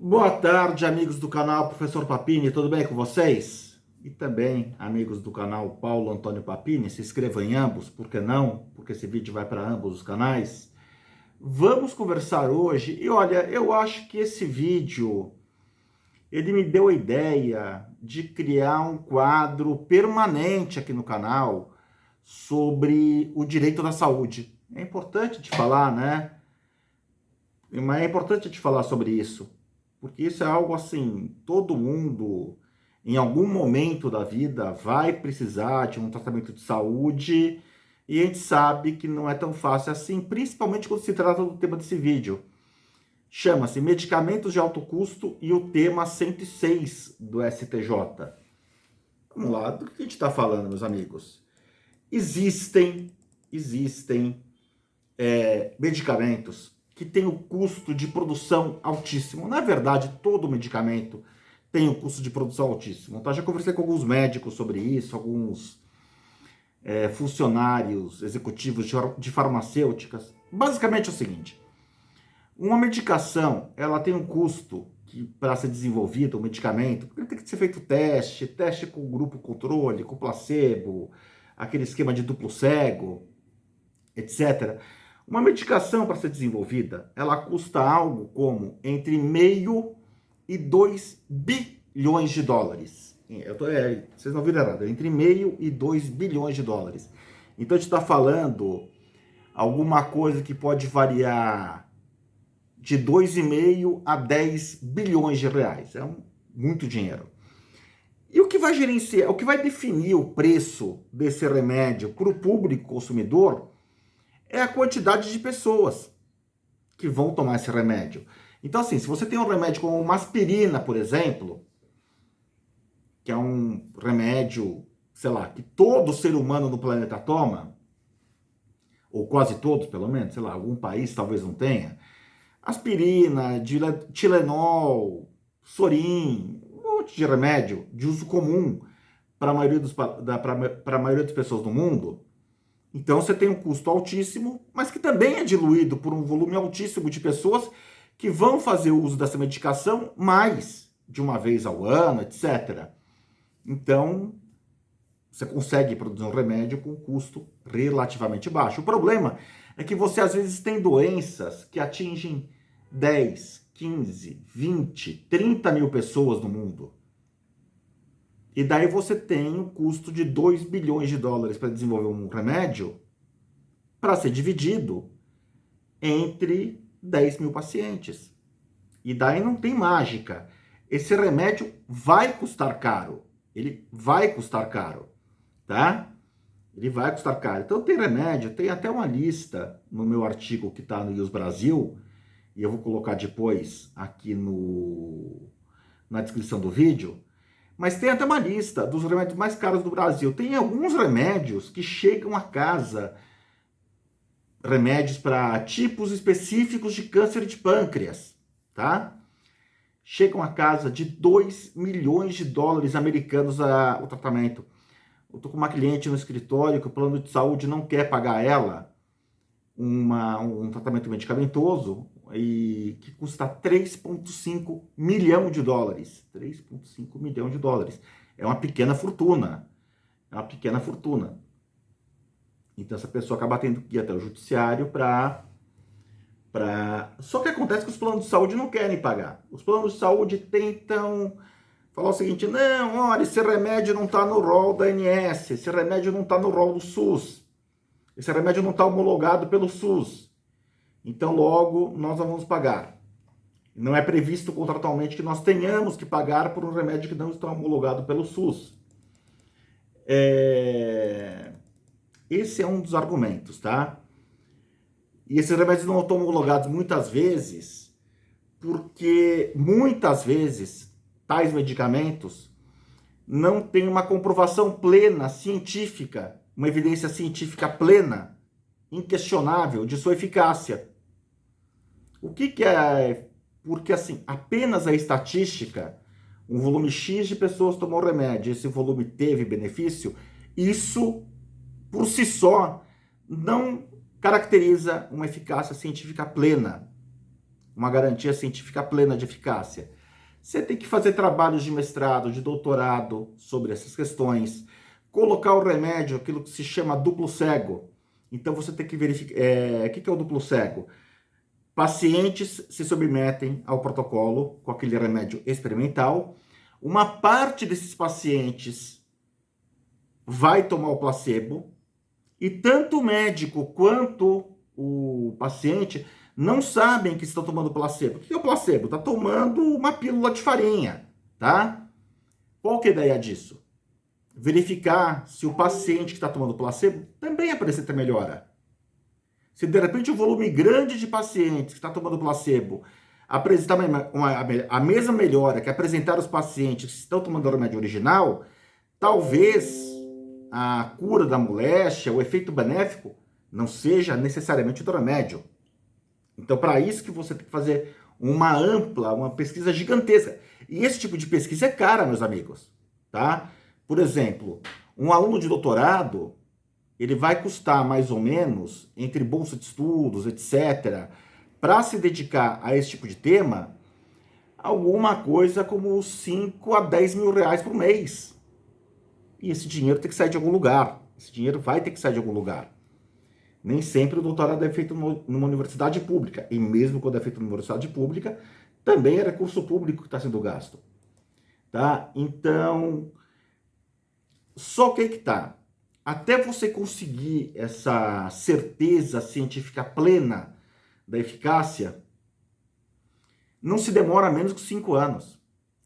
Boa tarde, amigos do canal Professor Papini, tudo bem com vocês? E também, amigos do canal Paulo Antônio Papini, se inscrevam em ambos, por que não? Porque esse vídeo vai para ambos os canais. Vamos conversar hoje, e olha, eu acho que esse vídeo, ele me deu a ideia de criar um quadro permanente aqui no canal sobre o direito da saúde. É importante de falar, né? Mas é importante te falar sobre isso, porque isso é algo assim, todo mundo, em algum momento da vida, vai precisar de um tratamento de saúde, e a gente sabe que não é tão fácil assim, principalmente quando se trata do tema desse vídeo. Chama-se Medicamentos de Alto Custo e o tema 106 do STJ. Vamos lá, do que a gente está falando, meus amigos? Existem medicamentos que têm o custo de produção altíssimo. Na verdade, todo medicamento tem um custo de produção altíssimo. Tá? Já conversei com alguns médicos sobre isso, alguns funcionários executivos de farmacêuticas. Basicamente é o seguinte: uma medicação, ela tem um custo que, para ser desenvolvido, um medicamento, tem que ser feito teste com grupo controle, com placebo, aquele esquema de duplo cego, etc. Uma medicação para ser desenvolvida, ela custa algo como entre meio e 2 bilhões de dólares. Vocês não viram errado, entre meio e 2 bilhões de dólares. Então a gente está falando alguma coisa que pode variar de 2,5 a 10 bilhões de reais. Muito dinheiro. E o que vai gerenciar, o que vai definir o preço desse remédio para o público consumidor é a quantidade de pessoas que vão tomar esse remédio. Então, assim, se você tem um remédio como uma aspirina, por exemplo, que é um remédio, sei lá, que todo ser humano no planeta toma, ou quase todos, pelo menos, sei lá, algum país talvez não tenha, aspirina, Tilenol, Sorin, um monte de remédio de uso comum para a maioria das pessoas no mundo. Então você tem um custo altíssimo, mas que também é diluído por um volume altíssimo de pessoas que vão fazer uso dessa medicação mais de uma vez ao ano, etc. Então você consegue produzir um remédio com custo relativamente baixo. O problema é que você às vezes tem doenças que atingem 10, 15, 20, 30 mil pessoas no mundo. E daí você tem um custo de 2 bilhões de dólares para desenvolver um remédio para ser dividido entre 10 mil pacientes. E daí não tem mágica. Esse remédio vai custar caro. Ele vai custar caro, tá? Ele vai custar caro. Então tem remédio, tem até uma lista no meu artigo que está no IUS Brasil, e eu vou colocar depois aqui na descrição do vídeo. Mas tem até uma lista dos remédios mais caros do Brasil. Tem alguns remédios que chegam a casa, remédios para tipos específicos de câncer de pâncreas, tá? Chegam a casa de 2 milhões de dólares americanos o tratamento. Eu tô com uma cliente no escritório que o plano de saúde não quer pagar ela um tratamento medicamentoso e que custa 3,5 milhão de dólares. 3,5 milhão de dólares. É uma pequena fortuna. É uma pequena fortuna. Então essa pessoa acaba tendo que ir até o judiciário Só que acontece que os planos de saúde não querem pagar. Os planos de saúde tentam falar o seguinte: não, olha, esse remédio não está no rol da ANS, esse remédio não está no rol do SUS, esse remédio não está homologado pelo SUS. Então, logo, nós não vamos pagar. Não é previsto contratualmente que nós tenhamos que pagar por um remédio que não está homologado pelo SUS. Esse é um dos argumentos, tá? E esses remédios não estão homologados muitas vezes, porque muitas vezes tais medicamentos não têm uma comprovação plena, científica, uma evidência científica plena, inquestionável de sua eficácia. O que é? Porque assim, apenas a estatística, um volume X de pessoas tomou remédio, esse volume teve benefício, isso por si só não caracteriza uma eficácia científica plena. uma garantia científica plena de eficácia? Você tem que fazer trabalhos de mestrado, de doutorado sobre essas questões, colocar o remédio, aquilo que se chama duplo cego. Então você tem que verificar. O que é o duplo cego? Pacientes se submetem ao protocolo com aquele remédio experimental. Uma parte desses pacientes vai tomar o placebo e tanto o médico quanto o paciente não sabem que estão tomando placebo. O que é o placebo? Está tomando uma pílula de farinha, tá? Qual que é a ideia disso? Verificar se o paciente que está tomando placebo também apresenta melhora. Se de repente um volume grande de pacientes que está tomando placebo apresentar a mesma melhora que apresentaram os pacientes que estão tomando o remédio original, talvez a cura da moléstia, o efeito benéfico, não seja necessariamente do remédio. Então, para isso que você tem que fazer uma pesquisa gigantesca. E esse tipo de pesquisa é cara, meus amigos, tá? Por exemplo, um aluno de doutorado, ele vai custar mais ou menos, entre bolsa de estudos, etc., para se dedicar a esse tipo de tema, alguma coisa como 5 a 10 mil reais por mês. E esse dinheiro tem que sair de algum lugar. Esse dinheiro vai ter que sair de algum lugar. Nem sempre o doutorado é feito numa universidade pública. E mesmo quando é feito numa universidade pública, também é recurso público que está sendo gasto. Tá? Então, só que aí que tá. Até você conseguir essa certeza científica plena da eficácia, não se demora menos que 5 anos.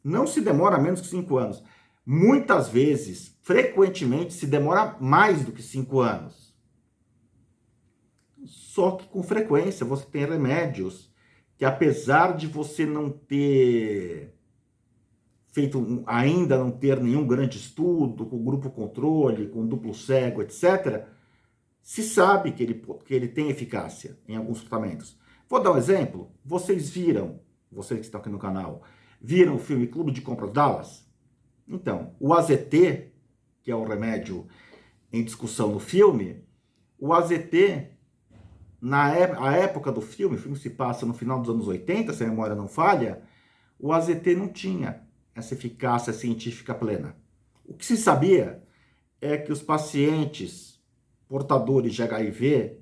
Não se demora menos que 5 anos. Muitas vezes, frequentemente, se demora mais do que 5 anos. Só que com frequência você tem remédios que, apesar de você não ter feito, ainda não ter nenhum grande estudo, com grupo controle, com duplo cego, etc., se sabe que ele tem eficácia em alguns tratamentos. Vou dar um exemplo. Vocês que estão aqui no canal, viram o filme Clube de Compras Dallas? Então, o AZT, que é o remédio em discussão no filme, o AZT, a época do filme, o filme se passa no final dos anos 80, se a memória não falha, o AZT não tinha essa eficácia científica plena. O que se sabia é que os pacientes portadores de HIV,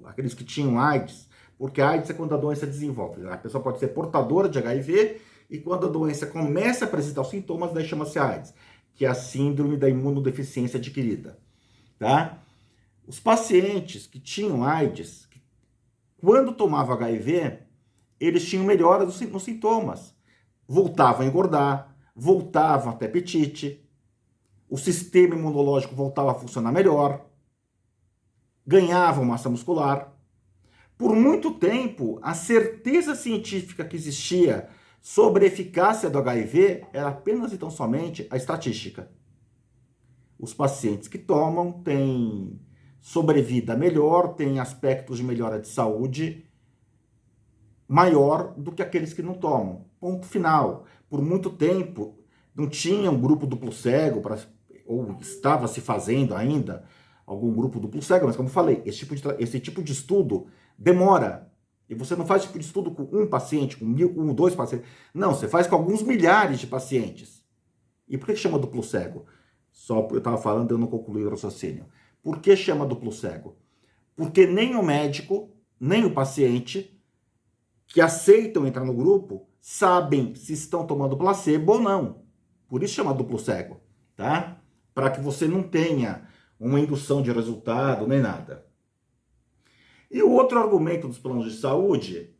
aqueles que tinham AIDS, porque a AIDS é quando a doença desenvolve. A pessoa pode ser portadora de HIV e quando a doença começa a apresentar os sintomas, daí chama-se AIDS, que é a síndrome da imunodeficiência adquirida. Tá? Os pacientes que tinham AIDS, quando tomavam HIV, eles tinham melhora nos sintomas. Voltavam a engordar, voltavam a ter apetite, o sistema imunológico voltava a funcionar melhor, ganhavam massa muscular. Por muito tempo, a certeza científica que existia sobre a eficácia do HIV era apenas e tão somente a estatística. Os pacientes que tomam têm sobrevida melhor, têm aspectos de melhora de saúde maior do que aqueles que não tomam. Ponto final. Por muito tempo, não tinha um grupo duplo cego, ou estava se fazendo ainda algum grupo duplo cego, mas como eu falei, esse tipo de estudo demora. E você não faz esse tipo de estudo com um paciente, com 1.000, 2 pacientes. Não, você faz com alguns milhares de pacientes. E por que chama duplo cego? Só eu estava falando, eu não concluí o raciocínio. Por que chama duplo cego? Porque nem o médico, nem o paciente que aceitam entrar no grupo sabem se estão tomando placebo ou não. Por isso chama duplo cego, tá? Para que você não tenha uma indução de resultado nem nada. E o outro argumento dos planos de saúde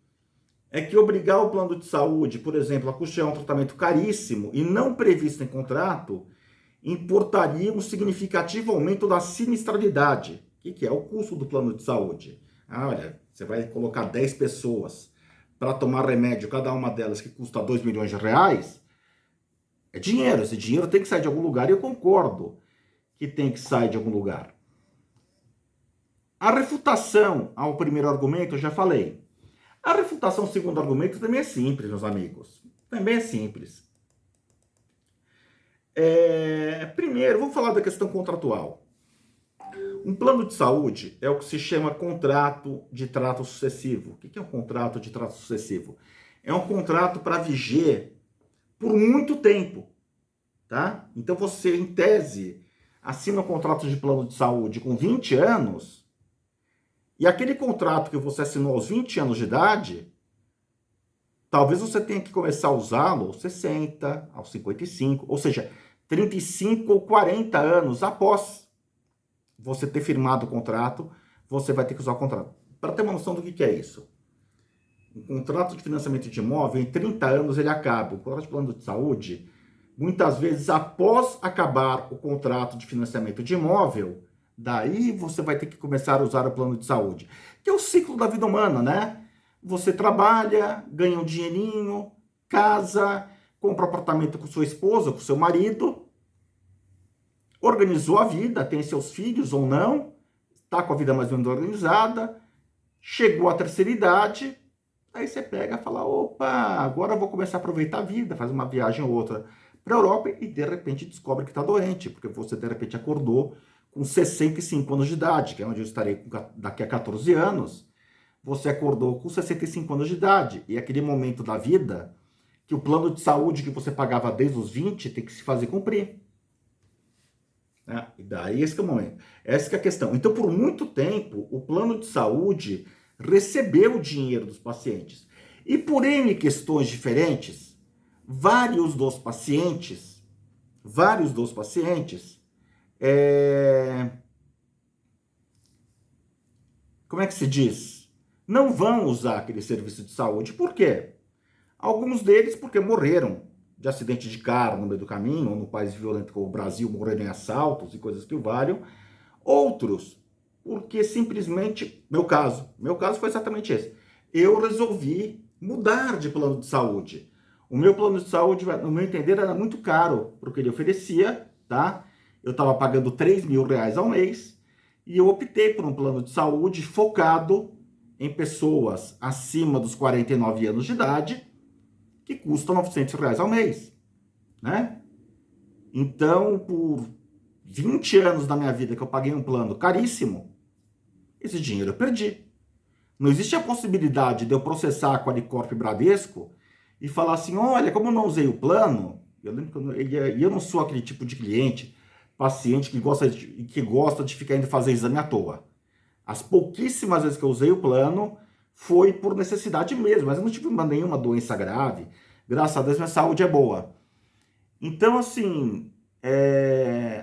é que obrigar o plano de saúde, por exemplo, a custear um tratamento caríssimo e não previsto em contrato, importaria um significativo aumento da sinistralidade. O que é o custo do plano de saúde? Olha, você vai colocar 10 pessoas para tomar remédio, cada uma delas que custa 2 milhões de reais, é dinheiro. Esse dinheiro tem que sair de algum lugar e eu concordo que tem que sair de algum lugar. A refutação ao primeiro argumento, eu já falei. A refutação ao segundo argumento também é simples, meus amigos. Também é simples. Primeiro, vamos falar da questão contratual. Um plano de saúde é o que se chama contrato de trato sucessivo. O que é um contrato de trato sucessivo? É um contrato para viger por muito tempo, tá? Então você, em tese, assina um contrato de plano de saúde com 20 anos, e aquele contrato que você assinou aos 20 anos de idade, talvez você tenha que começar a usá-lo aos 60, aos 55, ou seja, 35 ou 40 anos após você ter firmado o contrato, você vai ter que usar o contrato. Para ter uma noção do que é isso. Um contrato de financiamento de imóvel, em 30 anos ele acaba. O contrato de plano de saúde, muitas vezes após acabar o contrato de financiamento de imóvel, daí você vai ter que começar a usar o plano de saúde. Que é o ciclo da vida humana, né? Você trabalha, ganha um dinheirinho, casa, compra um apartamento com sua esposa, com seu marido, organizou a vida, tem seus filhos ou não, está com a vida mais ou menos organizada, chegou à terceira idade, aí você pega e fala, opa, agora eu vou começar a aproveitar a vida, faz uma viagem ou outra para a Europa e de repente descobre que está doente, porque você de repente acordou com 65 anos de idade, que é onde eu estarei daqui a 14 anos, você acordou com 65 anos de idade, e aquele momento da vida que o plano de saúde que você pagava desde os 20 tem que se fazer cumprir. E daí esse que é o momento. Essa que é a questão. Então, por muito tempo, o plano de saúde recebeu o dinheiro dos pacientes. E por N questões diferentes, vários dos pacientes, como é que se diz? Não vão usar aquele serviço de saúde. Por quê? Alguns deles porque morreram de acidente de carro no meio do caminho, ou no país violento como o Brasil, morreram em assaltos e coisas que o valham. Outros, porque simplesmente, meu caso foi exatamente esse. Eu resolvi mudar de plano de saúde. O meu plano de saúde, no meu entender, era muito caro para o que ele oferecia, tá? Eu estava pagando R$ 3.000 ao mês e eu optei por um plano de saúde focado em pessoas acima dos 49 anos de idade, que custa R$ 900 ao mês, né? Então, por 20 anos da minha vida que eu paguei um plano caríssimo, esse dinheiro eu perdi. Não existe a possibilidade de eu processar a Qualicorp Bradesco e falar assim, olha, como eu não usei o plano, eu lembro que eu não sou aquele tipo de cliente, paciente que gosta de ficar indo fazer exame à toa. As pouquíssimas vezes que eu usei o plano foi por necessidade mesmo, mas eu não tive nenhuma doença grave. Graças a Deus, minha saúde é boa. Então, assim,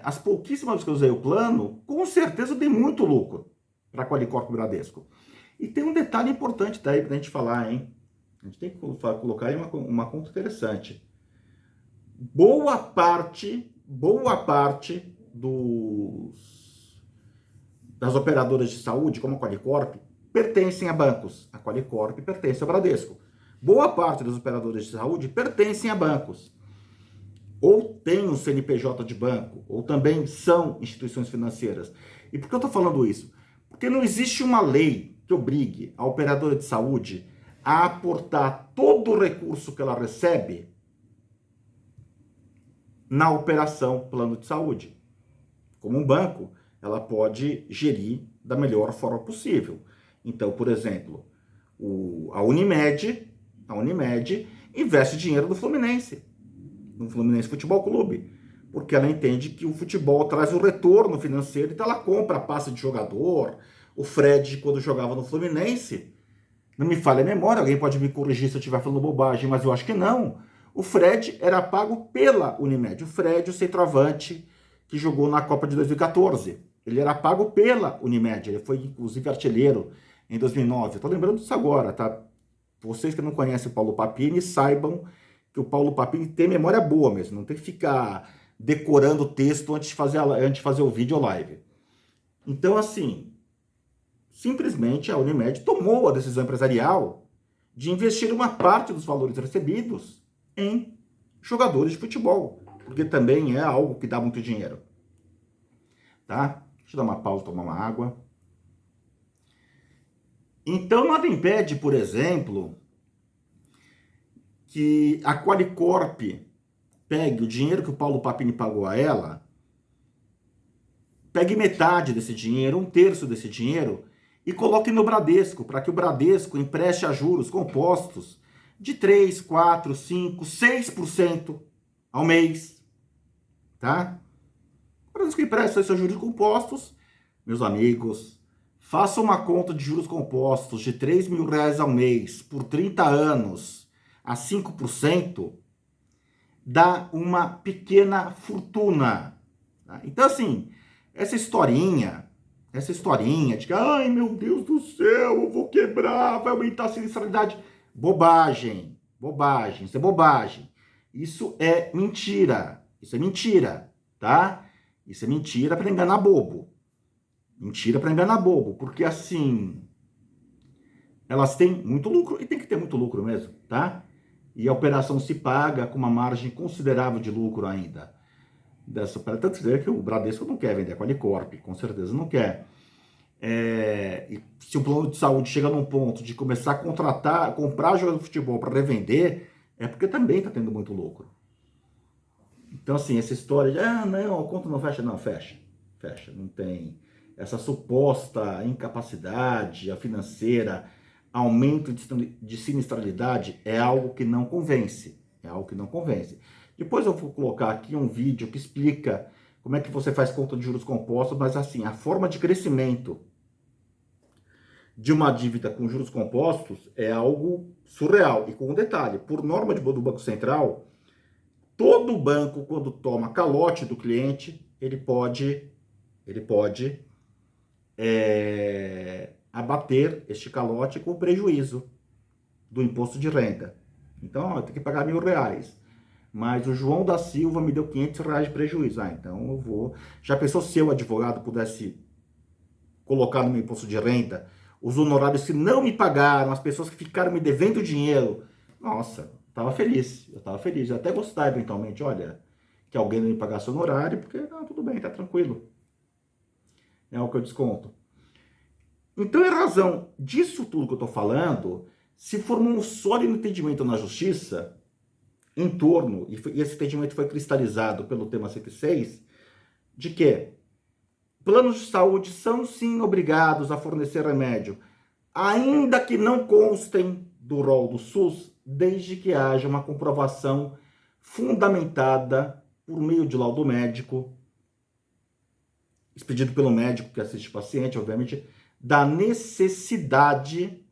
as pouquíssimas vezes que eu usei o plano, com certeza eu dei muito lucro para a Qualicorp Bradesco. E tem um detalhe importante daí para a gente falar, hein? A gente tem que colocar aí uma conta interessante. Boa parte das operadoras de saúde, como a Qualicorp, pertencem a bancos. A Qualicorp pertence ao Bradesco. Boa parte das operadoras de saúde pertencem a bancos. Ou tem um CNPJ de banco, ou também são instituições financeiras. E por que eu estou falando isso? Porque não existe uma lei que obrigue a operadora de saúde a aportar todo o recurso que ela recebe na operação plano de saúde. Como um banco, ela pode gerir da melhor forma possível. Então, por exemplo, a Unimed investe dinheiro no Fluminense Futebol Clube, porque ela entende que o futebol traz um retorno financeiro, então ela compra a passe de jogador. O Fred, quando jogava no Fluminense, não me falha a memória, alguém pode me corrigir se eu estiver falando bobagem, mas eu acho que não. O Fred era pago pela Unimed. O Fred, o centroavante, que jogou na Copa de 2014. Ele era pago pela Unimed. Ele foi, inclusive, artilheiro em 2009. Eu tô lembrando disso agora, tá? Vocês que não conhecem o Paulo Papini, saibam que o Paulo Papini tem memória boa mesmo. Não tem que ficar decorando o texto antes de fazer o vídeo ou live. Então, assim, simplesmente a Unimed tomou a decisão empresarial de investir uma parte dos valores recebidos em jogadores de futebol, porque também é algo que dá muito dinheiro. Tá? Deixa eu dar uma pausa, tomar uma água. Então, nada impede, por exemplo, que a Qualicorp pegue o dinheiro que o Paulo Papini pagou a ela, pegue metade desse dinheiro, 1/3 desse dinheiro, e coloque no Bradesco, para que o Bradesco empreste a juros compostos de 3, 4, 5, 6% ao mês, tá? O Bradesco empresta esses juros compostos, meus amigos, faça uma conta de juros compostos de R$ 3.000 ao mês por 30 anos a 5%, dá uma pequena fortuna. Tá? Então, assim, essa historinha de que, ai meu Deus do céu, eu vou quebrar, vai aumentar a sinistralidade. Bobagem, isso é bobagem. Isso é mentira, tá? Isso é mentira para enganar bobo. Porque assim, elas têm muito lucro, e tem que ter muito lucro mesmo, tá? E a operação se paga com uma margem considerável de lucro ainda. Tanto dizer que o Bradesco não quer vender a Qualicorp, com certeza não quer. E se o plano de saúde chega num ponto de começar a comprar jogador de futebol para revender, é porque também está tendo muito lucro. Então, assim, essa história de, não, a conta não fecha, não, fecha, não tem. Essa suposta incapacidade financeira, aumento de sinistralidade, é algo que não convence, Depois eu vou colocar aqui um vídeo que explica como é que você faz conta de juros compostos, mas assim, a forma de crescimento de uma dívida com juros compostos é algo surreal. E com um detalhe, por norma do Banco Central, todo banco, quando toma calote do cliente, ele pode abater este calote com prejuízo do imposto de renda. Então, tem que pagar R$ 1.000. Mas o João da Silva me deu R$ 500 de prejuízo. Então eu vou... Já pensou se o advogado pudesse colocar no meu imposto de renda os honorários que não me pagaram, as pessoas que ficaram me devendo dinheiro? Nossa, eu estava feliz. Eu até gostar, eventualmente, olha, que alguém não me pagasse honorário, porque, tudo bem, tá tranquilo. É o que eu desconto. Então, em razão disso tudo que eu estou falando, se formou um sólido entendimento na justiça em torno, e esse entendimento foi cristalizado pelo tema 106, de que planos de saúde são sim obrigados a fornecer remédio, ainda que não constem do rol do SUS, desde que haja uma comprovação fundamentada por meio de laudo médico, expedido pelo médico que assiste o paciente, obviamente, da necessidade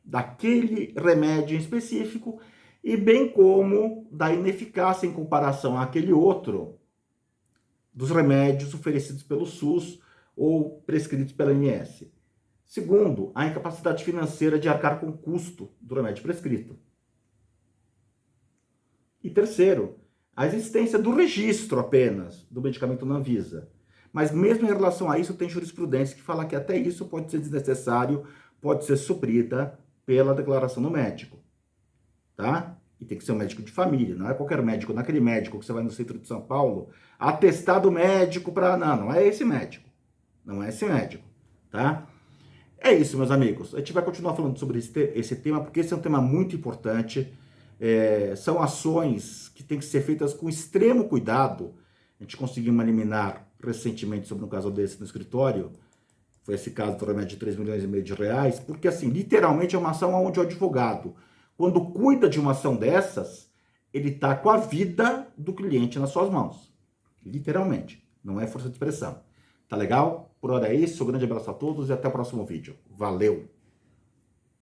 daquele remédio em específico, e bem como da ineficácia em comparação àquele outro dos remédios oferecidos pelo SUS ou prescritos pela ANS. Segundo, a incapacidade financeira de arcar com o custo do remédio prescrito. E terceiro, a existência do registro apenas do medicamento na Anvisa. Mas mesmo em relação a isso, tem jurisprudência que fala que até isso pode ser desnecessário, pode ser suprida pela declaração do médico. Tá? E tem que ser um médico de família, não é qualquer médico, naquele médico que você vai no centro de São Paulo, atestado médico para... Não é esse médico. Tá? É isso, meus amigos. A gente vai continuar falando sobre esse tema, porque esse é um tema muito importante. São ações que têm que ser feitas com extremo cuidado. A gente conseguiu uma liminar recentemente sobre um caso desse no escritório. Foi esse caso do remédio de R$3,5 milhões, porque, assim, literalmente é uma ação onde o advogado, quando cuida de uma ação dessas, ele está com a vida do cliente nas suas mãos. Literalmente. Não é força de expressão. Tá legal? Por hora é isso. Um grande abraço a todos e até o próximo vídeo. Valeu!